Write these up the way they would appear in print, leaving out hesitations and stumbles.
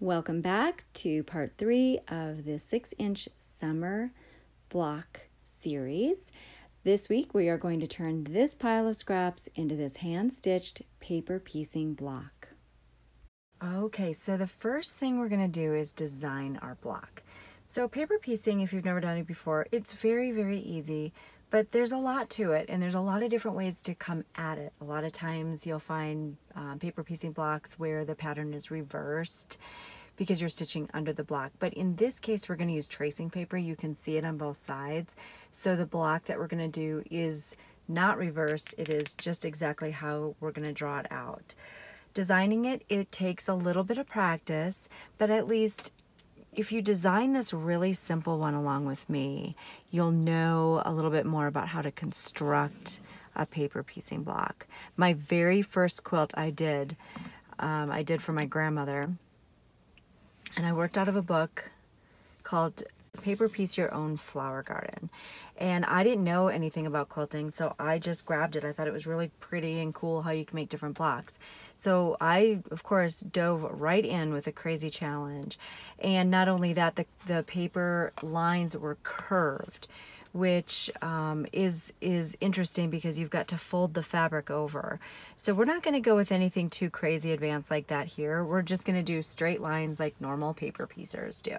Welcome back to part 3 of the 6-inch summer block series. This week we are going to turn this pile of scraps into this hand-stitched paper piecing block. Okay, so the first thing we're going to do is design our block. So paper piecing, if you've never done it before, it's very, very easy, but there's a lot to it and there's a lot of different ways to come at it. A lot of times you'll find paper piecing blocks where the pattern is reversed because you're stitching under the block. But in this case, we're going to use tracing paper. You can see it on both sides. So the block that we're going to do is not reversed. It is just exactly how we're going to draw it out. Designing it, it takes a little bit of practice, but at least if you design this really simple one along with me, you'll know a little bit more about how to construct a paper piecing block. My very first quilt I did for my grandmother, and I worked out of a book called Paper Piece Your Own Flower Garden. And I didn't know anything about quilting, so I just grabbed it. I thought it was really pretty and cool how you can make different blocks. So I, of course, dove right in with a crazy challenge. And not only that, the paper lines were curved, which is interesting because you've got to fold the fabric over. So we're not going to go with anything too crazy advanced like that here. We're just going to do straight lines like normal paper piecers do.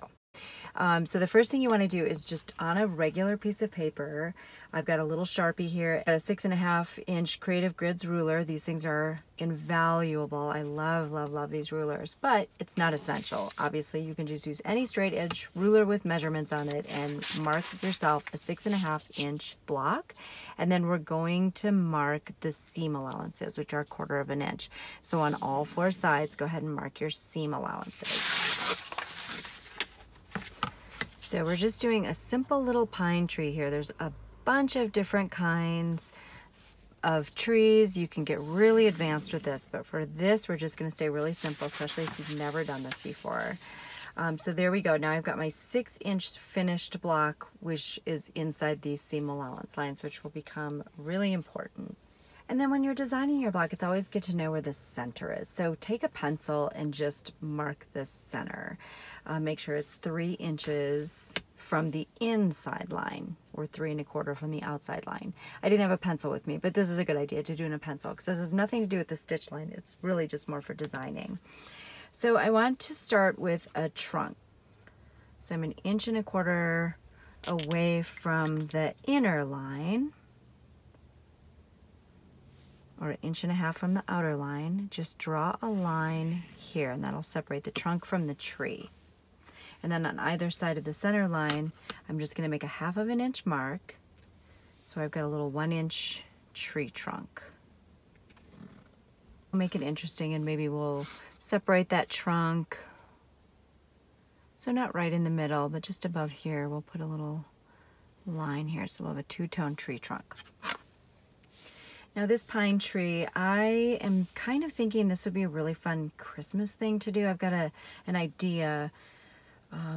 So the first thing you want to do is just on a regular piece of paper, I've got a little Sharpie here, a 6.5-inch Creative Grids ruler. These things are invaluable. I love, love, love these rulers, but it's not essential. Obviously, you can just use any straight edge ruler with measurements on it and mark yourself a 6.5-inch block. And then we're going to mark the seam allowances, which are 1/4 of an inch. So on all 4 sides, go ahead and mark your seam allowances. So we're just doing a simple little pine tree here. There's a bunch of different kinds of trees. You can get really advanced with this, but for this, we're just gonna stay really simple, especially if you've never done this before. So there we go. Now I've got my 6-inch finished block, which is inside these seam allowance lines, which will become really important. And then when you're designing your block, it's always good to know where the center is. So take a pencil and just mark the center. Make sure it's 3 inches from the inside line or 3 1/4 from the outside line. I didn't have a pencil with me, but this is a good idea to do in a pencil because this has nothing to do with the stitch line. It's really just more for designing. So I want to start with a trunk. So I'm 1 1/4 away from the inner line, or 1.5 inches from the outer line. Just draw a line here, and that'll separate the trunk from the tree. And then on either side of the center line, I'm just going to make a 1/2 inch mark. So I've got a little 1-inch tree trunk. We'll make it interesting, and maybe we'll separate that trunk. So not right in the middle, but just above here, we'll put a little line here. So we'll have a 2-tone tree trunk. Now this pine tree, I am kind of thinking this would be a really fun Christmas thing to do. I've got an idea,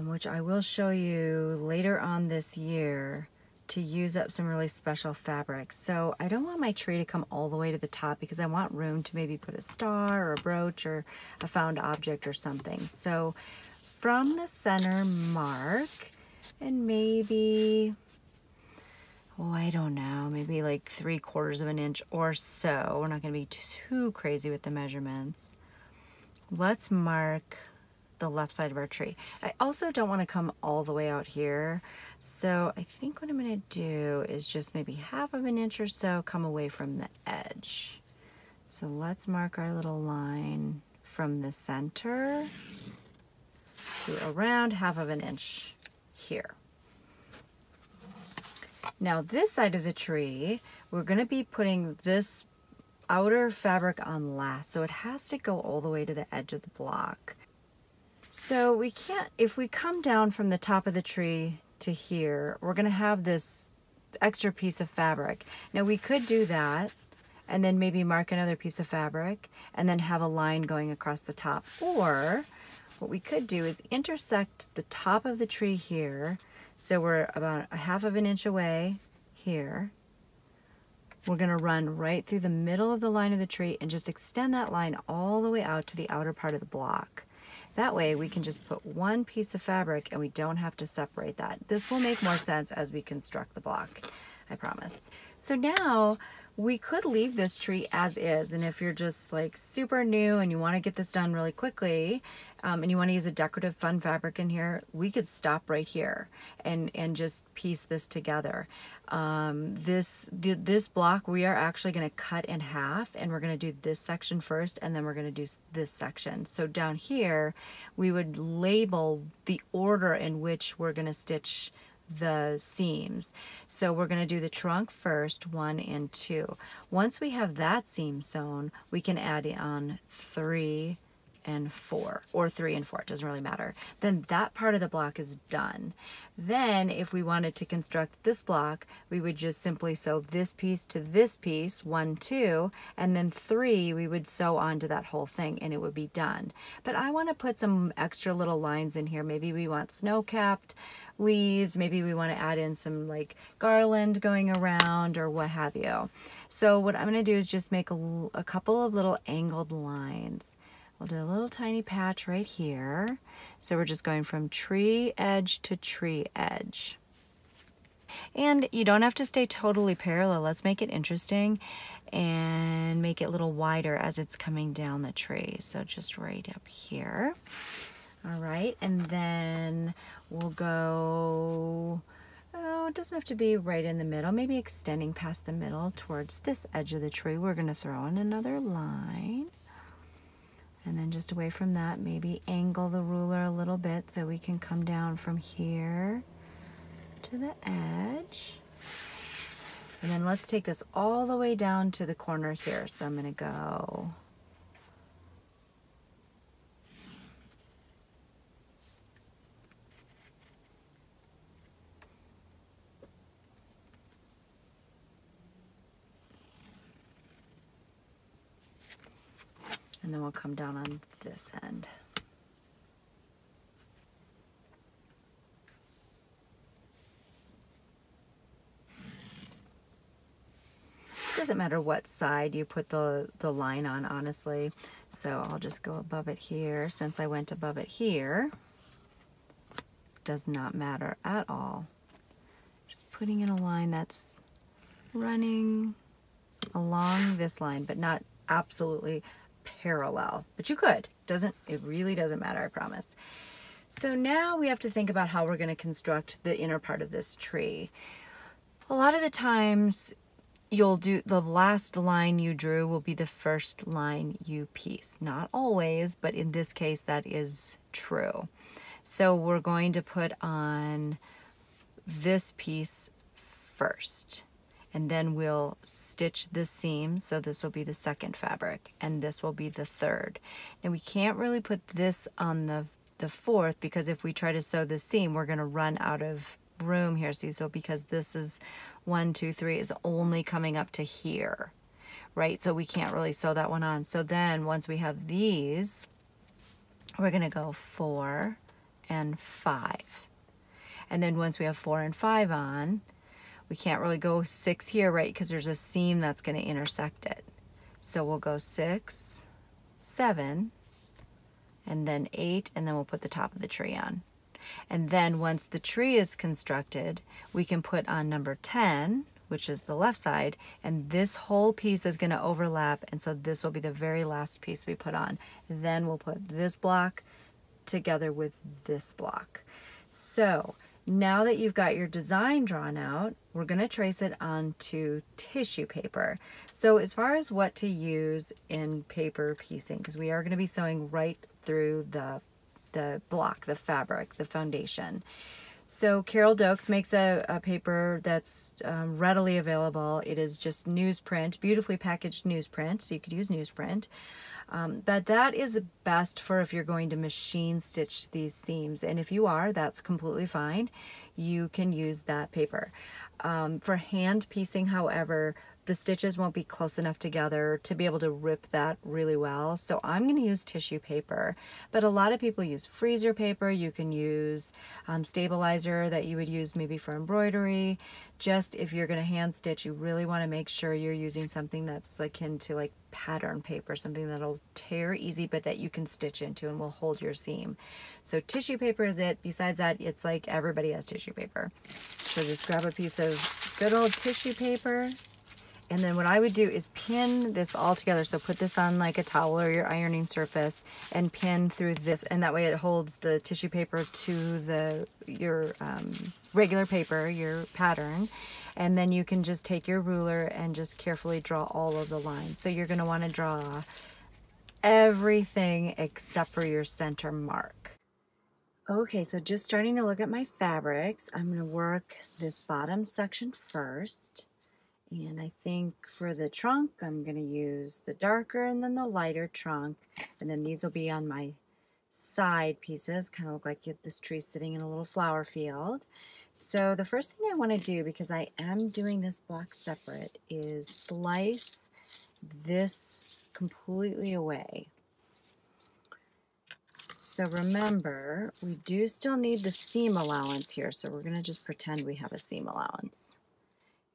which I will show you later on this year, to use up some really special fabrics. So I don't want my tree to come all the way to the top because I want room to maybe put a star or a brooch or a found object or something. So from the center mark, and maybe, oh, I don't know, maybe like 3/4 of an inch or so. We're not going to be too crazy with the measurements. Let's mark the left side of our tree. I also don't want to come all the way out here. So I think what I'm going to do is just maybe 1/2 inch or so come away from the edge. So let's mark our little line from the center to around 1/2 inch here. Now this side of the tree, we're going to be putting this outer fabric on last, so it has to go all the way to the edge of the block. So we can't, if we come down from the top of the tree to here, we're going to have this extra piece of fabric. Now we could do that and then maybe mark another piece of fabric and then have a line going across the top. Or what we could do is intersect the top of the tree here. So we're about 1/2 inch away here. We're going to run right through the middle of the line of the tree and just extend that line all the way out to the outer part of the block. That way we can just put one piece of fabric and we don't have to separate that. This will make more sense as we construct the block, I promise. So now we could leave this tree as is, and if you're just like super new and you want to get this done really quickly, and you want to use a decorative fun fabric in here, we could stop right here and just piece this together. This block we are actually going to cut in half, and we're going to do this section first, and then we're going to do this section. So down here we would label the order in which we're going to stitch the seams. So we're going to do the trunk first, 1 and 2. Once we have that seam sewn, we can add on 3 and 4, or 3 and 4, it doesn't really matter. Then that part of the block is done. Then if we wanted to construct this block, we would just simply sew this piece to this piece, 1, 2, and then 3 we would sew onto that whole thing and it would be done. But I want to put some extra little lines in here. Maybe we want snow-capped leaves, maybe we want to add in some like garland going around or what have you. So what I'm going to do is just make a couple of little angled lines. We'll do a little tiny patch right here. So we're just going from tree edge to tree edge. And you don't have to stay totally parallel. Let's make it interesting and make it a little wider as it's coming down the tree. So just right up here. All right, and then we'll go, oh, it doesn't have to be right in the middle, maybe extending past the middle towards this edge of the tree. We're going to throw in another line. And then just away from that, maybe angle the ruler a little bit so we can come down from here to the edge. And then let's take this all the way down to the corner here. So I'm going to go and then we'll come down on this end. It doesn't matter what side you put the line on, honestly. So I'll just go above it here. Since I went above it here, does not matter at all. Just putting in a line that's running along this line, but not absolutely parallel, but you could. It really doesn't matter, I promise. So now we have to think about how we're going to construct the inner part of this tree. A lot of the times you'll do the last line you drew will be the first line you piece. Not always, but in this case that is true. So we're going to put on this piece first. And then we'll stitch the seam, so this will be the second fabric, and this will be the third. Now we can't really put this on the fourth, because if we try to sew the seam, we're gonna run out of room here, see, so because this is 1, 2, 3 is only coming up to here, right? So we can't really sew that one on. So then once we have these, we're gonna go 4 and 5. And then once we have 4 and 5 on, we can't really go 6 here, right? Because there's a seam that's going to intersect it. So we'll go 6, 7, and then 8, and then we'll put the top of the tree on. And then once the tree is constructed, we can put on number 10, which is the left side, and this whole piece is going to overlap, and so this will be the very last piece we put on. Then we'll put this block together with this block. So now that you've got your design drawn out, we're going to trace it onto tissue paper. So as far as what to use in paper piecing, because we are going to be sewing right through the block, the fabric, the foundation. So Carol Dokes makes a paper that's readily available. It is just newsprint, beautifully packaged newsprint, so you could use newsprint. But that is best for if you're going to machine stitch these seams. And if you are, that's completely fine. You can use that paper. For hand piecing, however, the stitches won't be close enough together to be able to rip that really well. So I'm going to use tissue paper, but a lot of people use freezer paper. You can use stabilizer that you would use maybe for embroidery. Just if you're going to hand stitch, you really want to make sure you're using something that's akin to like pattern paper, something that'll tear easy but that you can stitch into and will hold your seam. So tissue paper is it. Besides that, it's like everybody has tissue paper. So just grab a piece of good old tissue paper. And then what I would do is pin this all together. So put this on like a towel or your ironing surface and pin through this. And that way it holds the tissue paper to your regular paper, your pattern. And then you can just take your ruler and just carefully draw all of the lines. So you're going to want to draw everything except for your center mark. Okay, so just starting to look at my fabrics. I'm going to work this bottom section first. And I think for the trunk, I'm going to use the darker and then the lighter trunk. And then these will be on my side pieces, kind of look like this tree sitting in a little flower field. So the first thing I want to do, because I am doing this block separate, is slice this completely away. So remember, we do still need the seam allowance here, so we're going to just pretend we have a seam allowance.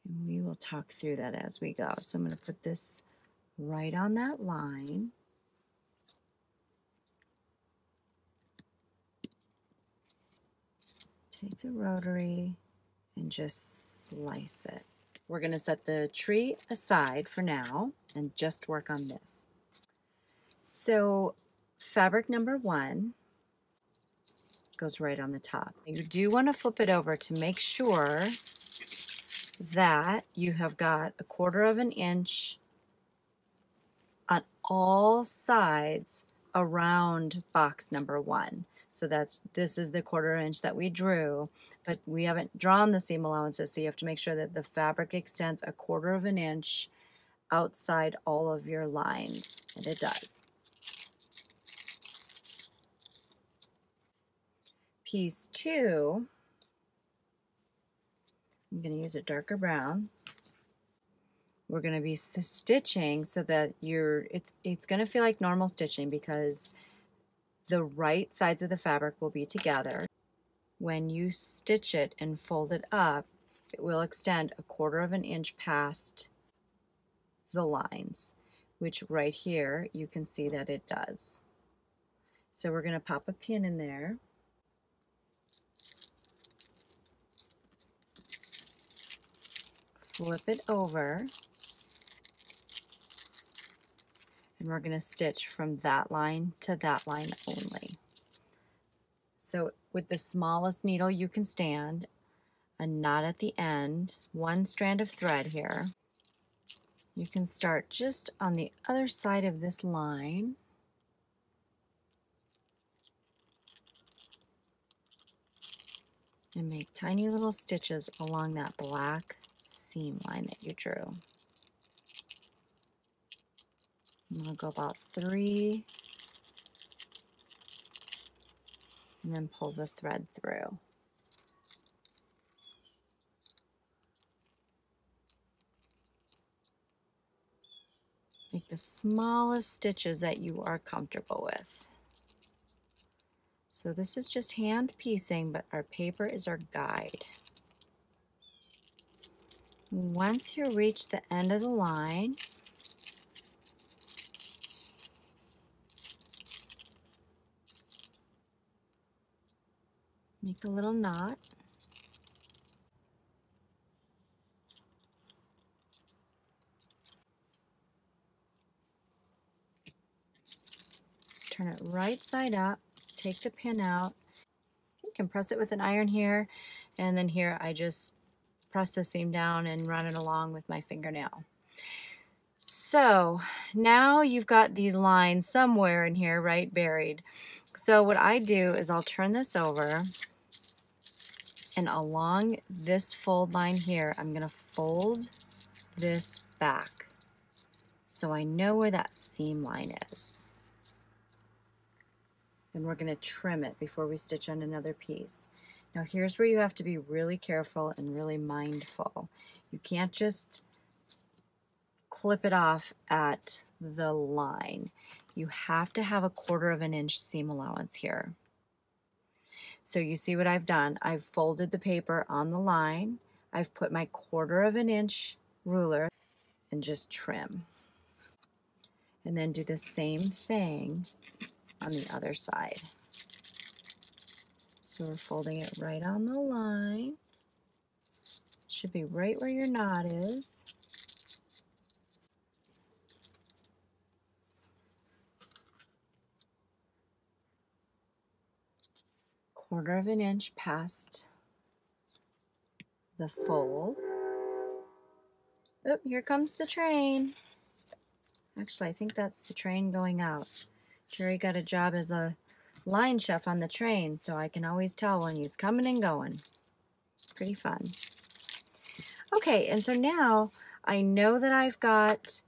And we will talk through that as we go. So I'm going to put this right on that line. Take the rotary and just slice it. We're going to set the tree aside for now and just work on this. So fabric number 1 goes right on the top. You do want to flip it over to make sure that you have got 1/4 inch on all sides around box number 1. So this is the 1/4 inch that we drew, but we haven't drawn the seam allowances, so you have to make sure that the fabric extends 1/4 inch outside all of your lines, and it does. Piece 2, I'm going to use a darker brown. We're going to be stitching so that it's going to feel like normal stitching because the right sides of the fabric will be together. When you stitch it and fold it up, it will extend 1/4 inch past the lines, which right here you can see that it does. So we're going to pop a pin in there. Flip it over. And we're going to stitch from that line to that line only. So with the smallest needle you can stand, a knot at the end, 1 strand of thread here. You can start just on the other side of this line. And make tiny little stitches along that black seam line that you drew. I'm going to go about 3 and then pull the thread through. Make the smallest stitches that you are comfortable with. So this is just hand piecing, but our paper is our guide. Once you reach the end of the line, make a little knot. Turn it right side up, take the pin out. You can press it with an iron here, and then here I just press the seam down and run it along with my fingernail. So now you've got these lines somewhere in here, right, buried. So what I do is I'll turn this over, and along this fold line here, I'm going to fold this back so I know where that seam line is. And we're going to trim it before we stitch on another piece. Now here's where you have to be really careful and really mindful. You can't just clip it off at the line. You have to have a 1/4 of an inch seam allowance here. So you see what I've done? I've folded the paper on the line. I've put my 1/4 of an inch ruler and just trim. And then do the same thing on the other side. So we're folding it right on the line. Should be right where your knot is. Quarter of an inch past the fold. Oh, here comes the train. Actually, I think that's the train going out. Jerry got a job as a line chef on the train, so I can always tell when he's coming and going. Pretty fun. Okay, and so now I know that I've got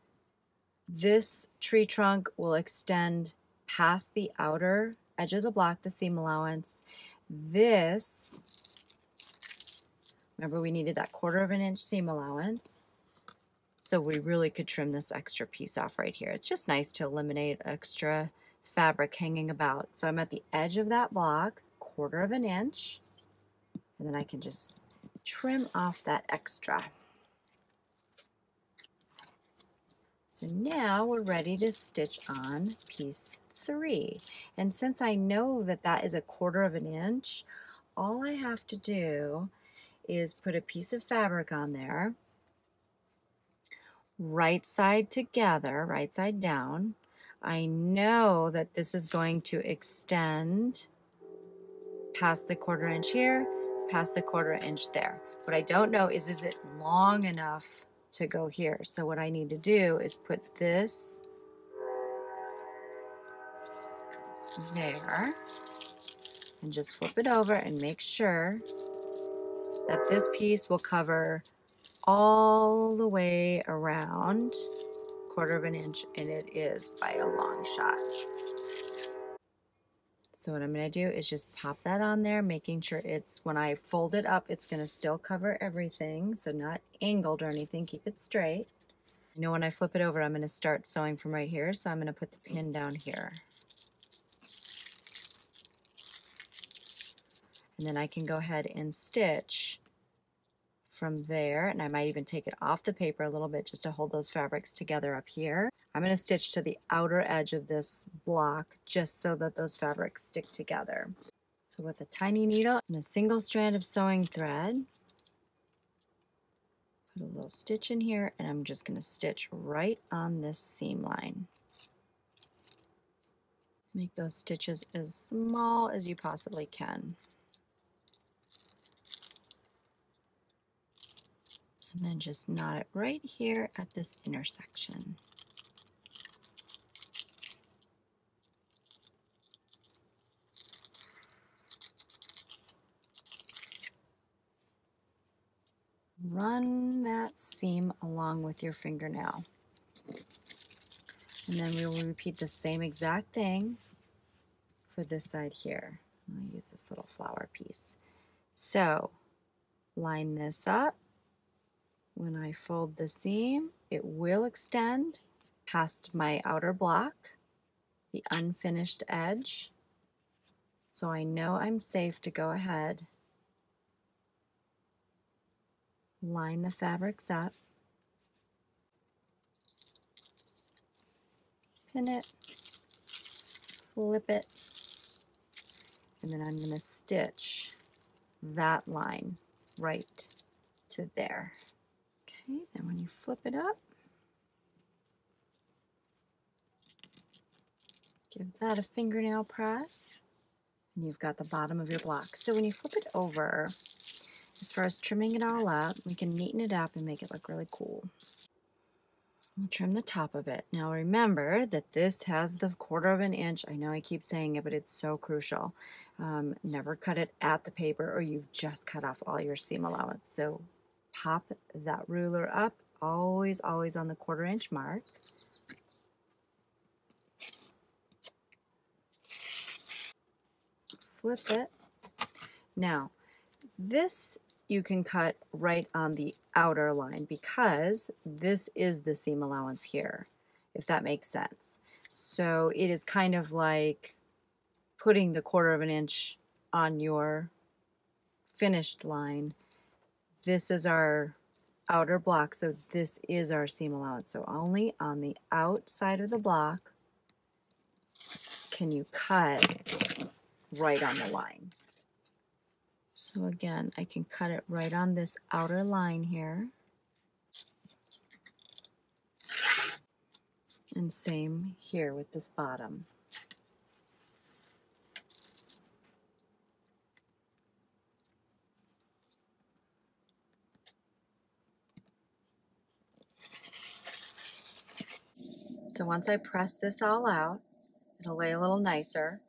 this tree trunk will extend past the outer edge of the block, the seam allowance. This, remember we needed that 1/4 of an inch seam allowance. So we really could trim this extra piece off right here. It's just nice to eliminate extra fabric hanging about. So I'm at the edge of that block, 1/4 of an inch, and then I can just trim off that extra. So now we're ready to stitch on piece 3. And since I know that that is a 1/4 of an inch, all I have to do is put a piece of fabric on there, right side together, right side down. I know that this is going to extend past the 1/4 inch here, past the 1/4 inch there. What I don't know is it long enough to go here? So what I need to do is put this there and just flip it over and make sure that this piece will cover all the way around 1/4 of an inch, and it is by a long shot. So what I'm going to do is just pop that on there, making sure it's, when I fold it up, it's going to still cover everything, so not angled or anything, keep it straight. I know when I flip it over, I'm going to start sewing from right here, so I'm going to put the pin down here. And then I can go ahead and stitch from there, and I might even take it off the paper a little bit just to hold those fabrics together up here. I'm going to stitch to the outer edge of this block just so that those fabrics stick together. So with a tiny needle and a single strand of sewing thread, put a little stitch in here, and I'm just going to stitch right on this seam line. Make those stitches as small as you possibly can. And then just knot it right here at this intersection. Run that seam along with your fingernail. And then we will repeat the same exact thing for this side here. I'll use this little flower piece. So line this up. When I fold the seam, it will extend past my outer block, the unfinished edge. So I know I'm safe to go ahead, line the fabrics up, pin it, flip it, and then I'm going to stitch that line right to there. Okay, then when you flip it up, give that a fingernail press, and you've got the bottom of your block. So when you flip it over, as far as trimming it all up, we can neaten it up and make it look really cool. We'll trim the top of it. Now remember that this has the 1/4 of an inch. I know I keep saying it, but it's so crucial. Never cut it at the paper or you've just cut off all your seam allowance. So pop that ruler up, always on the 1/4 inch mark. Flip it. Now, this you can cut right on the outer line because this is the seam allowance here, if that makes sense. So it is kind of like putting the 1/4 of an inch on your finished line. This is our outer block, so this is our seam allowance. So only on the outside of the block can you cut right on the line. So again, I can cut it right on this outer line here. And same here with this bottom. So once I press this all out, it'll lay a little nicer.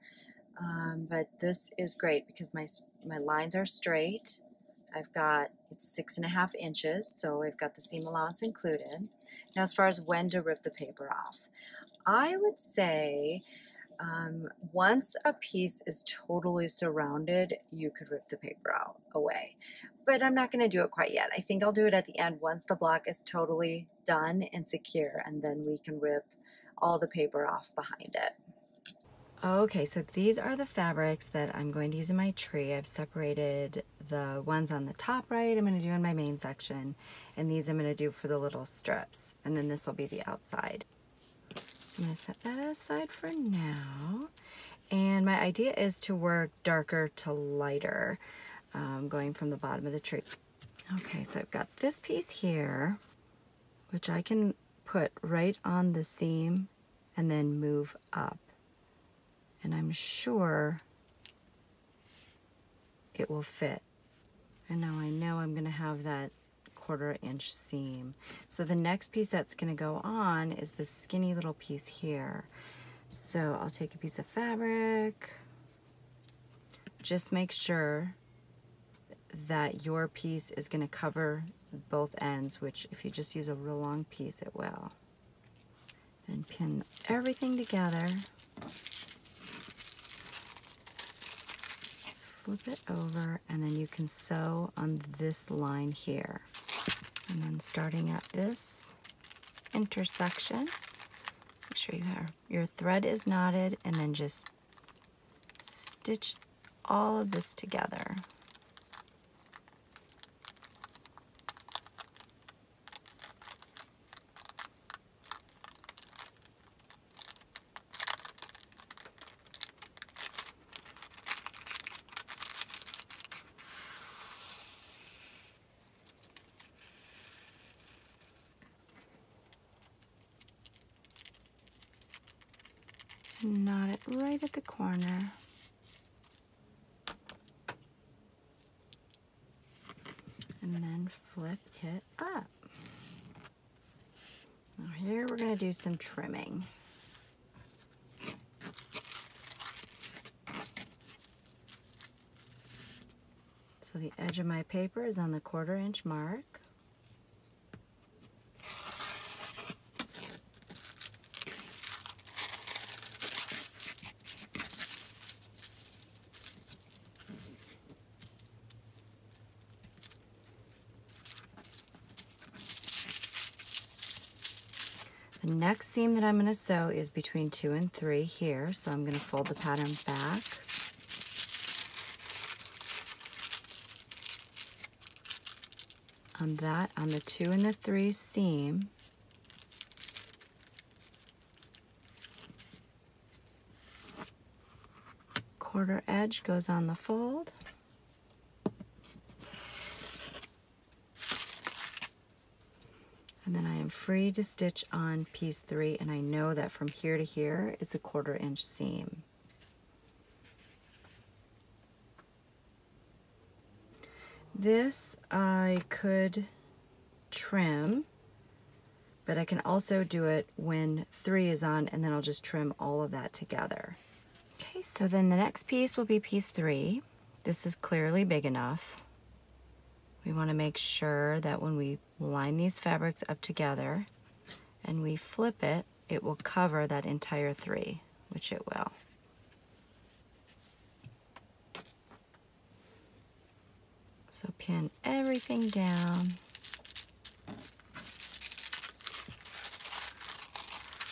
But this is great because my lines are straight. I've got, it's 6.5 inches, so I've got the seam allowance included. Now as far as when to rip the paper off, I would say once a piece is totally surrounded, you could rip the paper away. But I'm not going to do it quite yet. I think I'll do it at the end once the block is totally done and secure, and then we can rip all the paper off behind it. Okay, so these are the fabrics that I'm going to use in my tree. I've separated the ones on the top right, I'm going to do in my main section, and these I'm going to do for the little strips, and then this will be the outside. So I'm going to set that aside for now, and my idea is to work darker to lighter, going from the bottom of the tree. Okay, so I've got this piece here, which I can put right on the seam and then move up. And I'm sure it will fit. And now I know I'm going to have that 1/4 inch seam. So the next piece that's going to go on is this skinny little piece here. So I'll take a piece of fabric. Just make sure that your piece is going to cover both ends, which if you just use a real long piece, it will. Then pin everything together. Flip it over, and then you can sew on this line here. And then starting at this intersection, make sure you have your thread is knotted, and then just stitch all of this together. Knot it right at the corner. And then flip it up. Now here we're going to do some trimming. So the edge of my paper is on the 1/4 inch mark. The next seam that I'm going to sew is between 2 and 3 here, so I'm going to fold the pattern back. On the 2 and the 3 seam, quarter edge goes on the fold. And then I am free to stitch on piece 3, and I know that from here to here it's a 1/4 inch seam. This I could trim, but I can also do it when 3 is on, and then I'll just trim all of that together. Okay, so then the next piece will be piece 3. This is clearly big enough. We want to make sure that when we line these fabrics up together and we flip it, it will cover that entire 3, which it will. So pin everything down.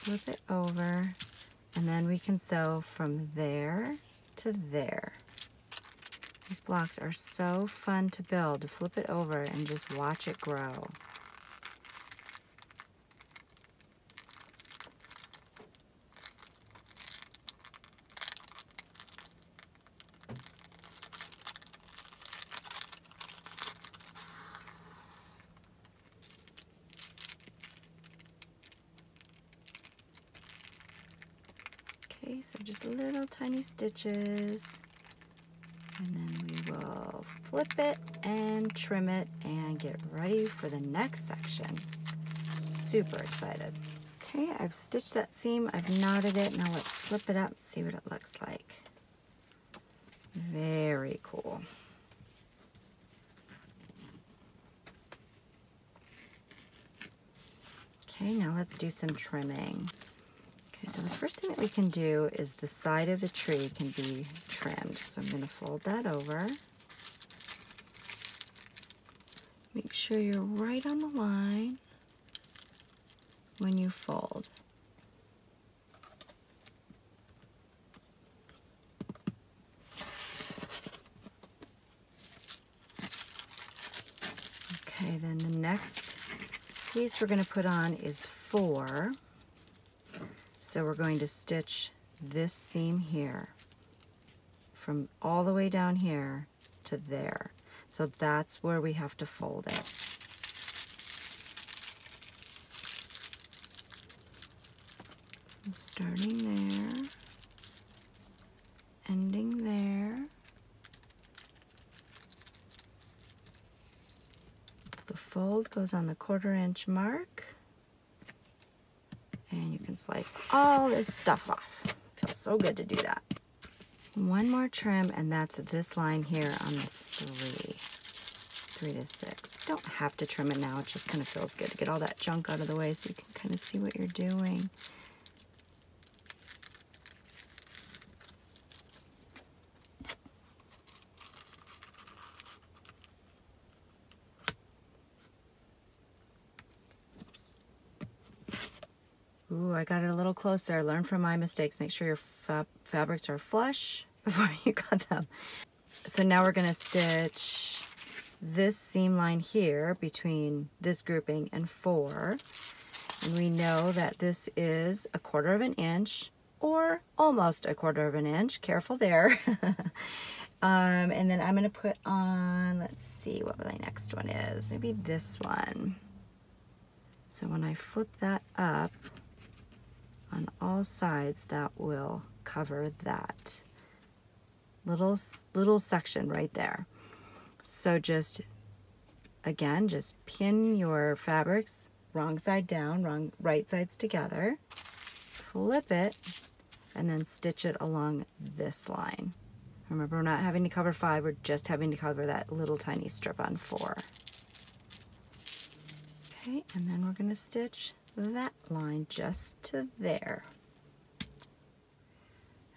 Flip it over, and then we can sew from there to there. These blocks are so fun to build. Flip it over and just watch it grow. Okay, so just little tiny stitches. And then we will flip it and trim it and get ready for the next section. Super excited. Okay, I've stitched that seam, I've knotted it. Now let's flip it up and see what it looks like. Very cool. Okay, now let's do some trimming. Okay, so the first thing that we can do is the side of the tree can be trimmed. So I'm going to fold that over. Make sure you're right on the line when you fold. Okay, then the next piece we're going to put on is 4. So we're going to stitch this seam here from all the way down here to there. So that's where we have to fold it. So starting there, ending there. The fold goes on the 1/4 inch mark. And you can slice all this stuff off. Feels so good to do that. One more trim, and that's this line here on the 3 to 6. You don't have to trim it now, it just kind of feels good to get all that junk out of the way so you can kind of see what you're doing. Ooh, I got it a little closer. Learn from my mistakes. Make sure your fabrics are flush before you cut them. So now we're going to stitch this seam line here between this grouping and 4. And we know that this is 1/4 inch or almost 1/4 inch. Careful there. And then I'm going to put on, let's see what my next one is. Maybe this one. So when I flip that up, on all sides, that will cover that little section right there. So just, again, just pin your fabrics wrong side down, right sides together, flip it, and then stitch it along this line. Remember, we're not having to cover 5, we're just having to cover that little tiny strip on 4. Okay, and then we're going to stitch that line just to there.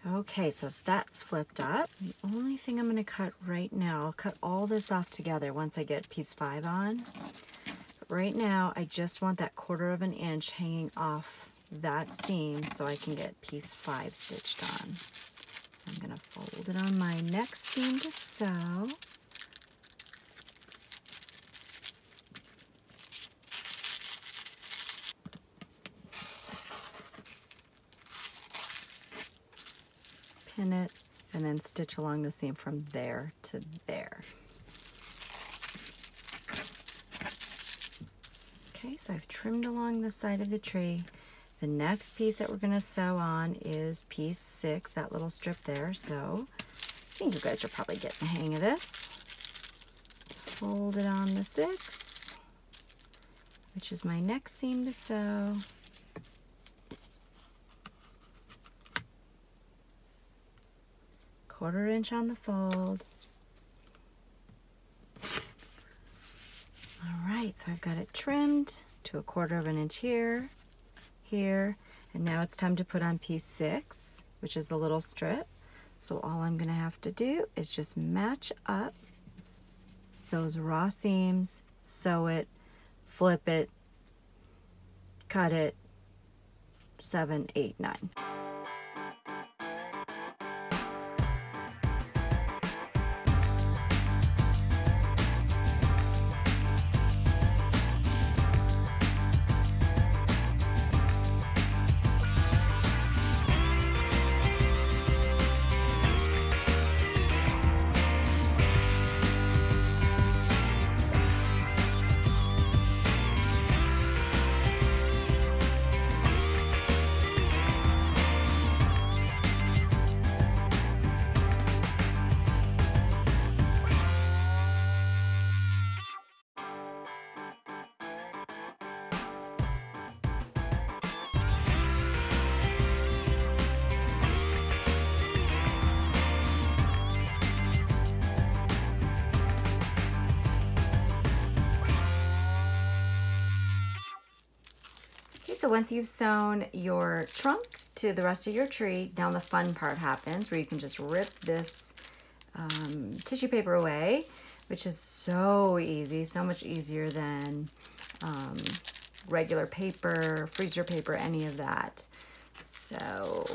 Okay, so that's flipped up. The only thing I'm going to cut right now, I'll cut all this off together once I get piece 5 on. But right now, I just want that 1/4 inch hanging off that seam so I can get piece 5 stitched on. So I'm going to fold it on my next seam to sew. Pin it, and then stitch along the seam from there to there. Okay, so I've trimmed along the side of the tree. The next piece that we're going to sew on is piece 6, that little strip there. So I think you guys are probably getting the hang of this. Fold it on the 6, which is my next seam to sew. Quarter inch on the fold. All right, so I've got it trimmed to 1/4 inch here, here, and now it's time to put on piece 6, which is the little strip. So all I'm going to have to do is just match up those raw seams, sew it, flip it, cut it, 7, 8, 9. So once you've sewn your trunk to the rest of your tree, now the fun part happens where you can just rip this tissue paper away, which is so easy, so much easier than regular paper, freezer paper, any of that. So,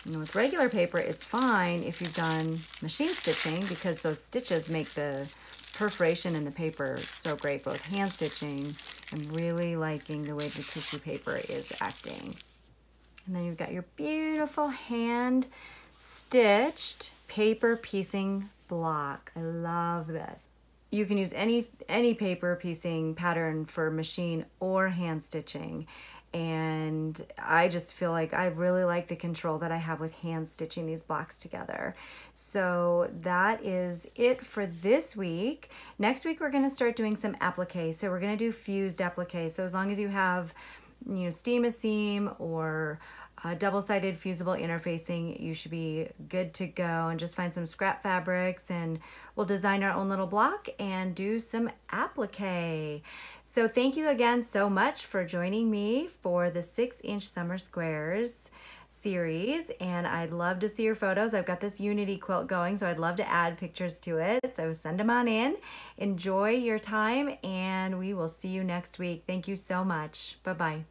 you know, with regular paper, it's fine if you've done machine stitching because those stitches make the perforation in the paper so great, but with hand stitching, I'm really liking the way the tissue paper is acting. And then you've got your beautiful hand stitched paper piecing block. I love this. You can use any paper piecing pattern for machine or hand stitching. And I just feel like I really like the control that I have with hand stitching these blocks together. So that is it for this week. Next week we're going to start doing some applique. So we're going to do fused applique. So as long as you have, you know, steam a seam or double-sided fusible interfacing, you should be good to go. And just find some scrap fabrics and we'll design our own little block and do some applique. So thank you again so much for joining me for the 6-inch Summer Squares series, and I'd love to see your photos. I've got this Unity quilt going, so I'd love to add pictures to it, so send them on in. Enjoy your time, and we will see you next week. Thank you so much. Bye-bye.